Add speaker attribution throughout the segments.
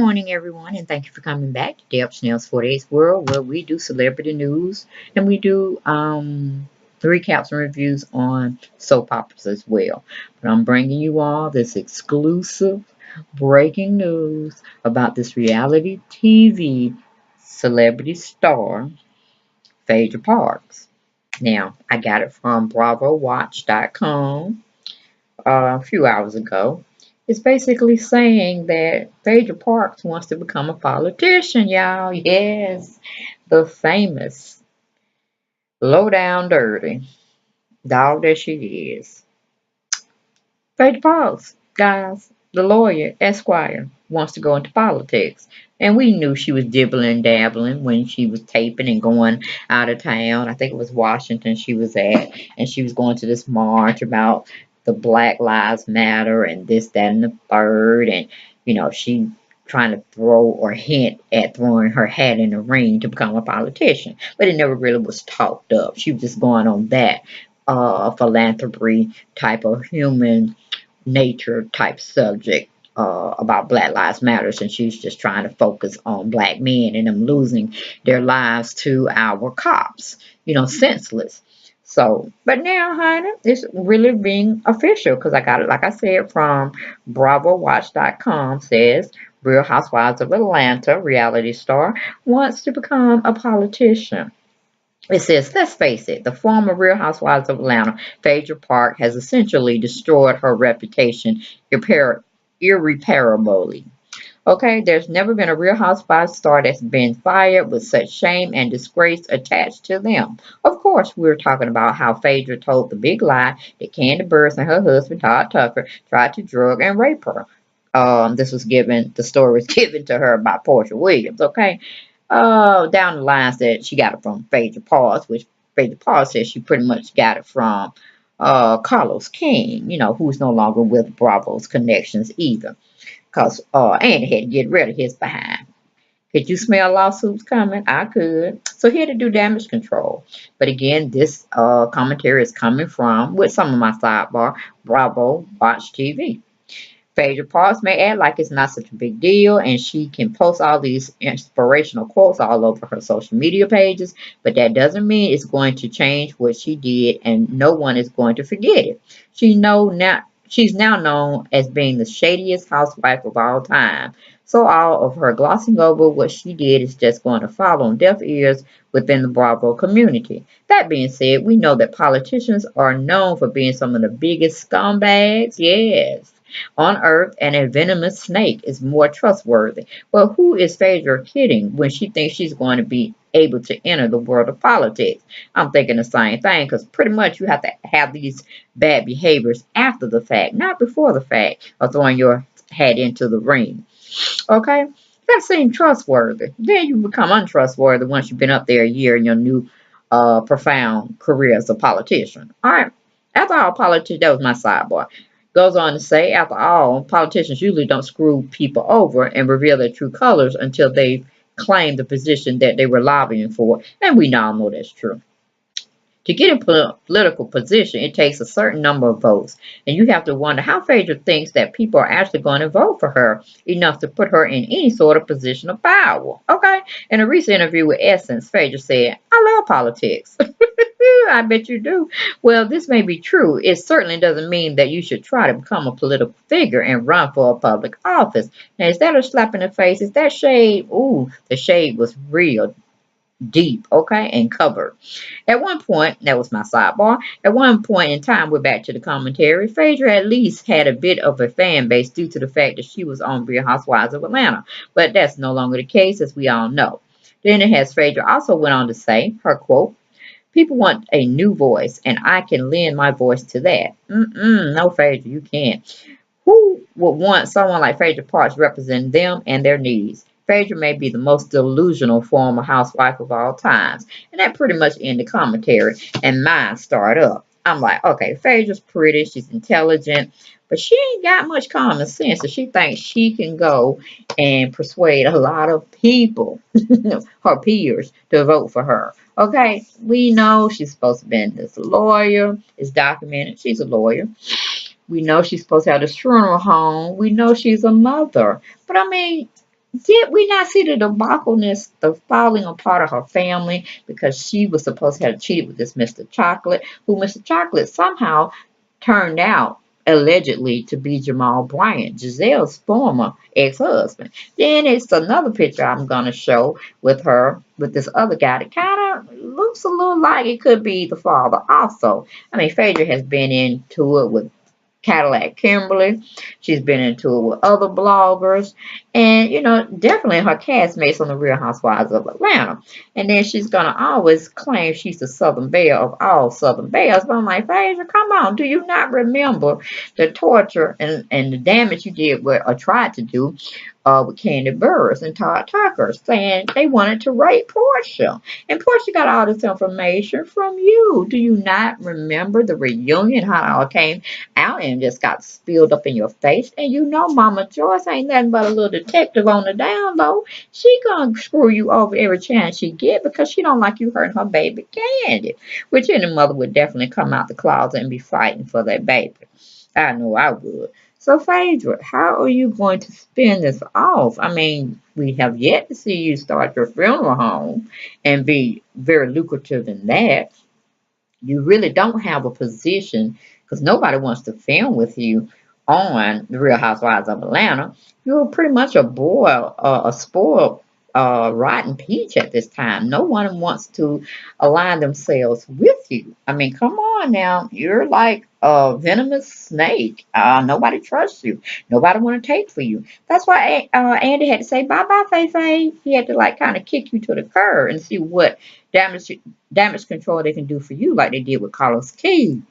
Speaker 1: morning, everyone, and thank you for coming back to Deb Snell's 48th World, where we do celebrity news and we do recaps and reviews on soap operas as well. But I'm bringing you all this exclusive breaking news about this reality TV celebrity star, Phadrea Parks. Now, I got it from BravoWatch.com a few hours ago. It's basically saying that Phadrea Parks wants to become a politician, y'all. Yes, the famous, low down dirty dog that she is. Phadrea Parks, guys, the lawyer, Esquire, wants to go into politics. And we knew she was dibbling and dabbling when she was taping and going out of town. I think it was Washington she was at. And she was going to this march about the Black Lives Matter and this, that, and the third. And, she trying to throw or hint at throwing her hat in the ring to become a politician. But it never really was talked up. She was just going on that philanthropy type of human nature type subject about Black Lives Matters, and she's just trying to focus on black men and them losing their lives to our cops, senseless. So, but now, honey, it's really being official because I got it, like I said, from BravoWatch.com says Real Housewives of Atlanta reality star wants to become a politician. It says, let's face it, the former Real Housewives of Atlanta, Phadrea Park, has essentially destroyed her reputation irreparably. Okay, there's never been a Real Housewives star that's been fired with such shame and disgrace attached to them. Of course, we're talking about how Phadrea told the big lie that Candy Burris and her husband, Todd Tucker, tried to drug and rape her. The story was given to her by Portia Williams, okay? Down the lines that she got it from Phadrea Parks, which Phadrea Parks says she pretty much got it from Carlos King, who's no longer with Bravo's connections either. Because Andy had to get rid of his behind. Could you smell lawsuits coming? I could. So he had to do damage control. But again, this commentary is coming from, with some of my sidebar, Bravo Watch TV. Phadrea Parks may act like it's not such a big deal, and she can post all these inspirational quotes all over her social media pages, but that doesn't mean it's going to change what she did, and no one is going to forget it. She's now known as being the shadiest housewife of all time. So all of her glossing over what she did is just going to fall on deaf ears within the Bravo community. That being said, we know that politicians are known for being some of the biggest scumbags. Yes, on earth, and a venomous snake is more trustworthy. But who is Phadrea kidding when she thinks she's going to be able to enter the world of politics? I'm thinking the same thing, because pretty much you have to have these bad behaviors after the fact, not before the fact of throwing your hat into the ring. Okay? That seems trustworthy. Then you become untrustworthy once you've been up there a year in your new profound career as a politician. All right. After all, politics, that was my sidebar. Goes on to say, after all, politicians usually don't screw people over and reveal their true colors until they've claimed the position that they were lobbying for, and we now know that's true. To get in political position, it takes a certain number of votes, and you have to wonder how Phadrea thinks that people are actually going to vote for her enough to put her in any sort of position of power. Okay? In a recent interview with Essence, Phadrea said, I love politics. I bet you do. Well, this may be true. It certainly doesn't mean that you should try to become a political figure and run for a public office. Now, is that a slap in the face? Is that shade? Ooh, the shade was real deep, okay, and covered. At one point, that was my sidebar, at one point in time, we're back to the commentary, Phadrea at least had a bit of a fan base due to the fact that she was on Real Housewives of Atlanta, but that's no longer the case, as we all know. Then it has Phadrea also went on to say, her quote, people want a new voice, and I can lend my voice to that. No, Phadrea, you can't. Who would want someone like Phadrea Parks representing them and their needs? Phadrea may be the most delusional former housewife of all times. And that pretty much ended the commentary, and mine started up. I'm like, okay, Phaedrea's pretty, she's intelligent, but she ain't got much common sense. So she thinks she can go and persuade a lot of people, her peers, to vote for her. Okay, we know she's supposed to be this lawyer. It's documented. She's a lawyer. We know she's supposed to have this funeral home. We know she's a mother. But I mean, Did we not see the debacleness, the falling apart of her family because she was supposed to have cheated with this Mr. Chocolate, who Mr. Chocolate somehow turned out allegedly to be Jamal Bryant, Giselle's former ex-husband. Then it's another picture I'm gonna show with her with this other guy that kind of looks a little like it could be the father also. I mean, Phadrea has been into it with Cadillac Kimberly. She's been into it with other bloggers. And, definitely her castmates on the Real Housewives of Atlanta. And then she's going to always claim she's the Southern Belle of all Southern Belles. But I'm like, Phaedra, come on. Do you not remember the torture and the damage you did or tried to do with Candy Burris and Todd Tucker, saying they wanted to rape Portia? And Portia got all this information from you. Do you not remember the reunion, how it all came out and just got spilled up in your face? And Mama Joyce ain't nothing but a little detective on the down low. She gonna screw you over every chance she get because she don't like you hurting her baby Candy. Which any mother would definitely come out the closet and be fighting for their baby. I know I would. So, Phaedra, how are you going to spin this off? I mean, we have yet to see you start your funeral home and be very lucrative in that. You really don't have a position because nobody wants to film with you on The Real Housewives of Atlanta. You're pretty much a spoiled, rotten peach at this time. No one wants to align themselves with you. I mean, come on now. You're like a venomous snake. Nobody trusts you. Nobody want to take for you. That's why Andy had to say bye-bye, Faye. He had to like kind of kick you to the curb and see what damage damage control they can do for you, like they did with Carlos King.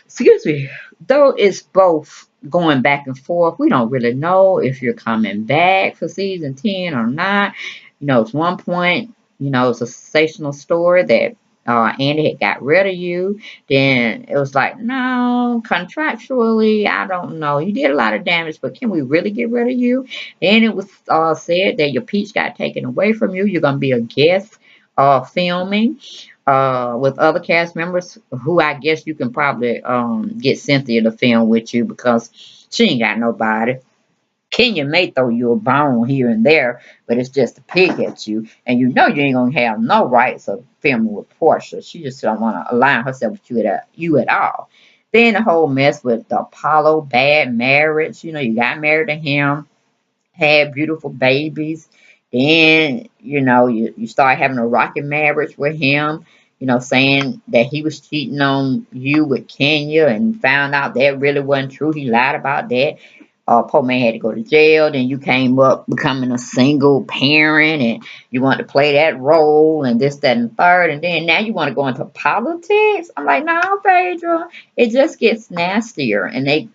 Speaker 1: Excuse me. Though it's both going back and forth, we don't really know if you're coming back for season 10 or not. It's one point, it's a sensational story that Andy had got rid of you. Then it was like, no, contractually, I don't know. You did a lot of damage, but can we really get rid of you? Then it was said that your peach got taken away from you. You're going to be a guest filming with other cast members who I guess you can probably get Cynthia to film with you because she ain't got nobody. Kenya may throw you a bone here and there, but it's just to pick at you. And you ain't gonna have no rights of filming with Portia. She just don't want to align herself with you at all. Then the whole mess with the Apollo bad marriage. You got married to him, had beautiful babies. Then, you start having a rocky marriage with him, saying that he was cheating on you with Kenya and found out that really wasn't true. He lied about that. Poor man had to go to jail. Then you came up becoming a single parent and you want to play that role and this, that, and third. And then now you want to go into politics. I'm like, no, Phaedra. It just gets nastier. And they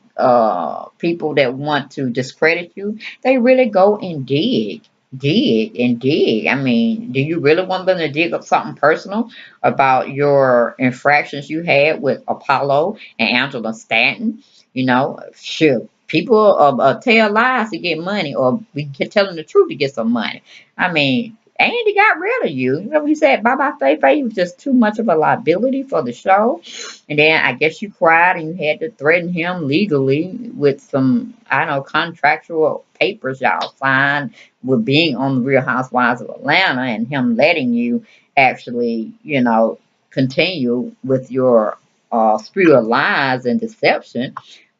Speaker 1: people that want to discredit you, they really go and dig and dig. I mean, do you really want them to dig up something personal about your infractions you had with Apollo and Angela Stanton? Sure. People tell lies to get money, or we can tell them the truth to get some money. I mean, Andy got rid of you. He said, bye bye, Faye. Faye was just too much of a liability for the show. And then I guess you cried and you had to threaten him legally with some, I don't know, contractual papers y'all signed with being on the Real Housewives of Atlanta and him letting you actually, continue with your spree of lies and deception.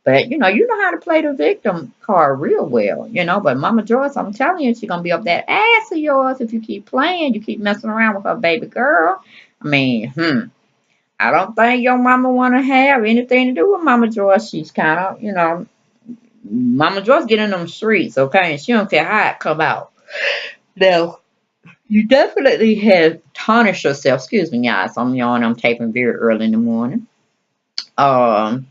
Speaker 1: But you know how to play the victim card real well, But Mama Joyce, I'm telling you, she's gonna be up that ass of yours if you keep playing, you keep messing around with her baby girl. I mean, I don't think your mama wanna have anything to do with Mama Joyce. She's kind of, Mama Joyce get in them streets, okay, and she don't care how it come out. Now, you definitely have tarnished yourself. Excuse me, guys. I'm yawning. I'm taping very early in the morning. Um,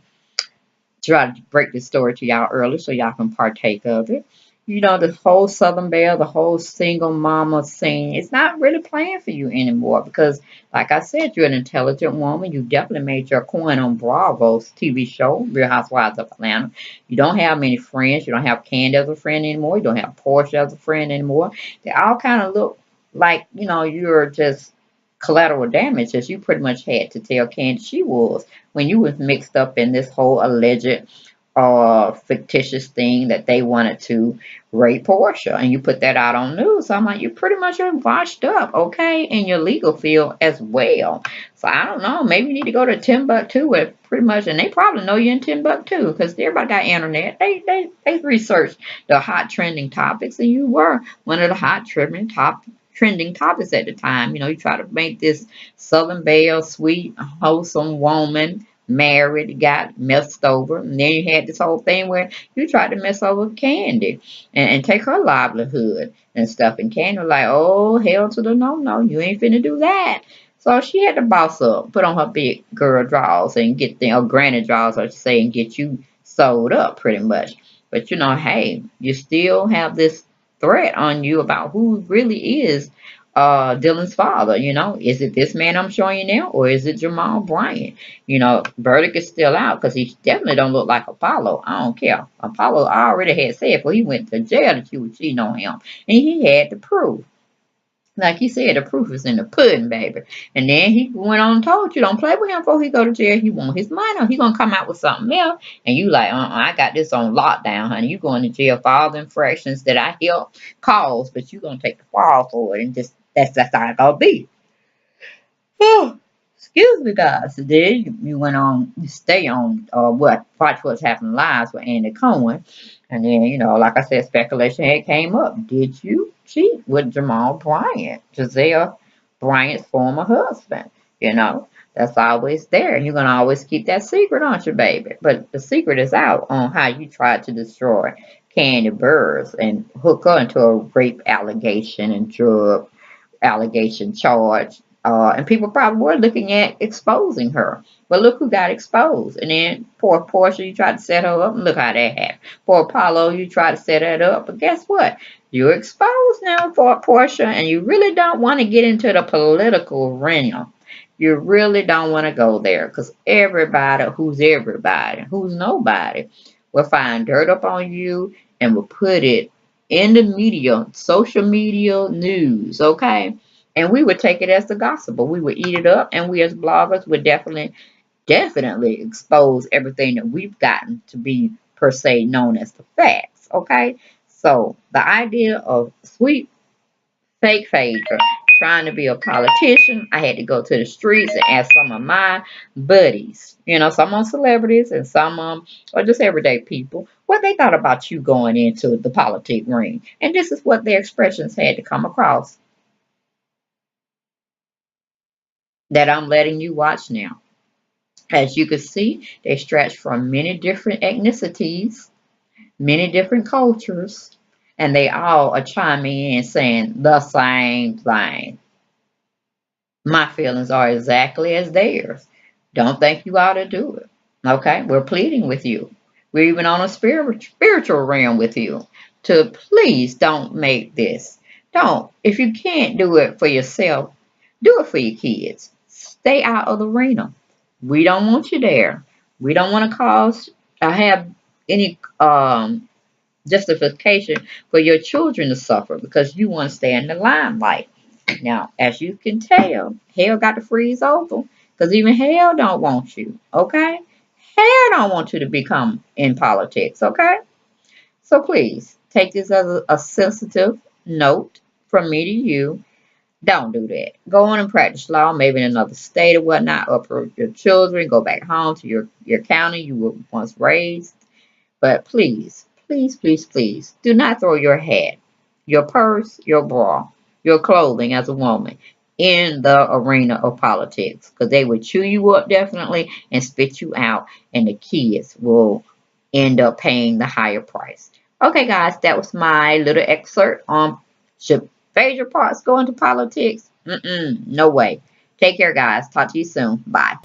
Speaker 1: try to break this story to y'all early so y'all can partake of it. The whole Southern Belle, the whole single mama scene, it's not really playing for you anymore because, like I said, you're an intelligent woman. You definitely made your coin on Bravo's TV show, Real Housewives of Atlanta. You don't have many friends. You don't have Candy as a friend anymore. You don't have Portia as a friend anymore. They all kind of look like, you're just collateral damage as you pretty much had to tell Candy she was when you was mixed up in this whole alleged fictitious thing that they wanted to rape Portia, and you put that out on news. So I'm like, you pretty much are washed up, okay, in your legal field as well. So I don't know, maybe you need to go to Timbuktu with pretty much, and they probably know you in Timbuktu because everybody got internet. They researched the hot trending topics, and you were one of the hot trending topics at the time. You know, you try to make this Southern Belle, sweet, wholesome woman married, got messed over, and then you had this whole thing where you tried to mess over Candy and take her livelihood and stuff. And Candy was like, oh, hell to the no, you ain't finna do that. So she had to boss up, put on her big girl drawers and get the, or granny drawers, I should say, and get you sold up pretty much. But you know, hey, you still have this threat on you about who really is Dylan's father. You know, is it this man I'm showing you now, or is it Jamal Bryant? You know, verdict is still out because he definitely don't look like Apollo. I don't care. Apollo already had said before he went to jail that you would cheat on him, and he had the proof. Like he said, the proof is in the pudding, baby. And then he went on and told you, don't play with him before he go to jail. He want his money. He gonna come out with something else. And you like, I got this on lockdown, honey. You going to jail for all the infractions that I helped cause, but you gonna take the fall for it. And just that's how it gonna be. Oh, excuse me, guys. So then you went on, you stay on, watch what's happening live with Andy Cohen. And then, you know, like I said, speculation had came up. Did you cheat with Jamal Bryant, Giselle Bryant's former husband? You know, that's always there. You're going to always keep that secret, aren't you, baby? But the secret is out on how you tried to destroy Candy Burrs and hook her into a rape allegation and drug allegation charge. And people probably were looking at exposing her. But look who got exposed. And then poor Portia, you tried to set her up, and look how that happened. Poor Apollo, you tried to set that up, but guess what? You're exposed now for Portia, and you really don't want to get into the political realm. You really don't want to go there because everybody, who's nobody, will find dirt up on you and will put it in the media, social media news, okay? And we would take it as the gospel. We would eat it up, and we as bloggers would definitely expose everything that we've gotten to be per se known as the facts, okay? So the idea of sweet fake Phaedra trying to be a politician, I had to go to the streets and ask some of my buddies, you know, some of celebrities and some or just everyday people, what they thought about you going into the politic ring. And this is what their expressions had to come across that I'm letting you watch now. As you can see, they stretch from many different ethnicities, many different cultures, and they all are chiming in saying the same thing. My feelings are exactly as theirs. Don't think you ought to do it. Okay? We're pleading with you. We're even on a spiritual realm with you to please don't make this. Don't. If you can't do it for yourself, do it for your kids. Stay out of the arena. We don't want you there. We don't want to cause have any justification for your children to suffer because you want to stay in the limelight. Now, as you can tell, hell got to freeze over because even hell don't want you, okay? Hell don't want you to become in politics, okay? So please take this as a sensitive note from me to you. Don't do that. Go on and practice law, maybe in another state or whatnot, uproot your children, go back home to your county you were once raised. But please, please, please, please, do not throw your hat, your purse, your bra, your clothing as a woman in the arena of politics because they would chew you up definitely and spit you out, and the kids will end up paying the higher price. Okay, guys, that was my little excerpt on should Phaedra Parks go into politics? No way. Take care, guys. Talk to you soon. Bye.